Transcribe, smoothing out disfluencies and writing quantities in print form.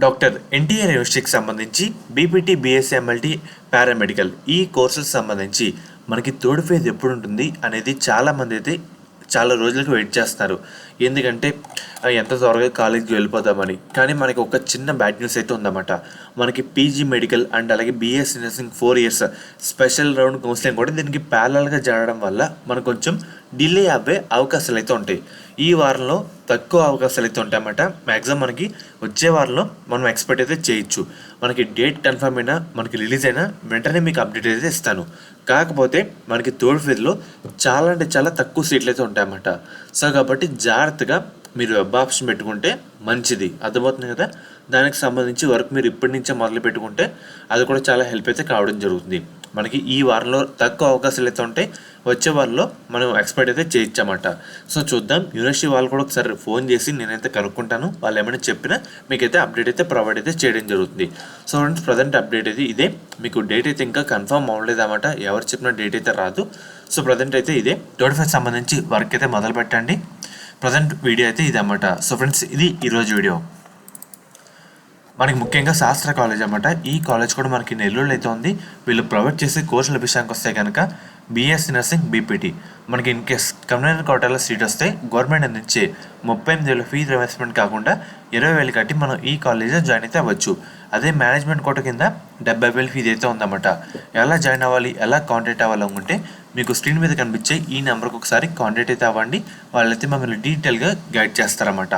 Doctor NTR యూనివర్సిటీకి సంబంధించి BPT, BSc, MLT, paramedical ఈ కోర్సులకు సంబంధించి మనకి థర్డ్ ఫేజ్ ఎప్పుడు ఉంటుంది అనేది చాలామంది అయితే చాలా రోజులకు వెయిట్ చేస్తున్నారు. ఎందుకంటే ఎంత త్వరగా కాలేజీకి వెళ్ళిపోదామని. కానీ మనకి ఒక చిన్న బ్యాడ్ న్యూస్ అయితే ఉందన్నమాట. మనకి పీజీ మెడికల్ అండ్ అలాగే BSc nursing 4 years special round counselling కూడా దీనికి ప్యారలల్గా జరగడం వల్ల మనకు కొంచెం డిలే అవ్వే అవకాశాలు అయితే ఉంటాయి. ఈ వారంలో తక్కువ అవకాశాలు అయితే ఉంటాయన్నమాట. మ్యాక్సిమం మనకి వచ్చే వారంలో మనం ఎక్స్పెక్ట్ అయితే చేయొచ్చు. మనకి డేట్ కన్ఫర్మ్ అయినా మనకి రిలీజ్ అయినా వెంటనే మీకు అప్డేట్ అయితే ఇస్తాను. కాకపోతే మనకి థర్డ్ ఫేజ్లో చాలా అంటే చాలా తక్కువ సీట్లు అయితే ఉంటాయన్నమాట. సో కాబట్టి జాగ్రత్తగా మీరు వెబ్ ఆప్షన్ పెట్టుకుంటే మంచిది. అర్థమవుతుంది కదా. దానికి సంబంధించి వర్క్ మీరు ఇప్పటి నుంచే మొదలు పెట్టుకుంటే అది కూడా చాలా హెల్ప్ అయితే కావడం జరుగుతుంది. మనకి ఈ వారంలో తక్కువ అవకాశాలు అయితే ఉంటాయి. వచ్చే వారంలో మనం ఎక్స్పెక్ట్ అయితే చేయొచ్చన్నమాట. సో చూద్దాం. యూనివర్సిటీ వాళ్ళు కూడా ఒకసారి ఫోన్ చేసి నేనైతే కనుక్కుంటాను. వాళ్ళు ఏమైనా చెప్పినా మీకైతే అప్డేట్ అయితే ప్రొవైడ్ అయితే చేయడం జరుగుతుంది. సో ఫ్రెండ్స్, ప్రజెంట్ అప్డేట్ అయితే ఇదే. మీకు డేట్ అయితే ఇంకా కన్ఫర్మ్ అవ్వలేదు అన్నమాట. ఎవరు చెప్పిన డేట్ అయితే రాదు. సో ప్రజెంట్ అయితే ఇదే. థర్డ్ ఫేజ్ సంబంధించి వర్క్ అయితే మొదలు పెట్టండి. ప్రజెంట్ వీడియో అయితే ఇది అన్నమాట. సో ఫ్రెండ్స్, ఇది ఈరోజు వీడియో. మనకి ముఖ్యంగా శాస్త్ర కాలేజ్ అన్నమాట. ఈ కాలేజ్ కూడా మనకి నెల్లూరులో అయితే ఉంది. వీళ్ళు ప్రొవైడ్ చేసే కోర్సుల విషయానికి వస్తే కనుక బీఎస్సీ నర్సింగ్, బీపీటీ. మనకి ఇన్ కేస్ కమ్యూనల్ కోటాలో సీట్ వస్తే గవర్నమెంట్ అందించే 38,000 ఫీజు రిమర్స్మెంట్ కాకుండా 20,000 కట్టి మనం ఈ కాలేజ్లో జాయిన్ అయితే అవ్వచ్చు. అదే మేనేజ్మెంట్ కోట కింద 70,000 ఫీజు అయితే ఉందన్నమాట. ఎలా జాయిన్ అవ్వాలి, ఎలా కాంటాక్ట్ అవ్వాలి అనుకుంటే మీకు స్క్రీన్ మీద కనిపించే ఈ నెంబర్కి ఒకసారి కాంటాక్ట్ అయితే అవ్వండి. వాళ్ళైతే మమ్మల్ని డీటెయిల్గా గైడ్ చేస్తారన్నమాట.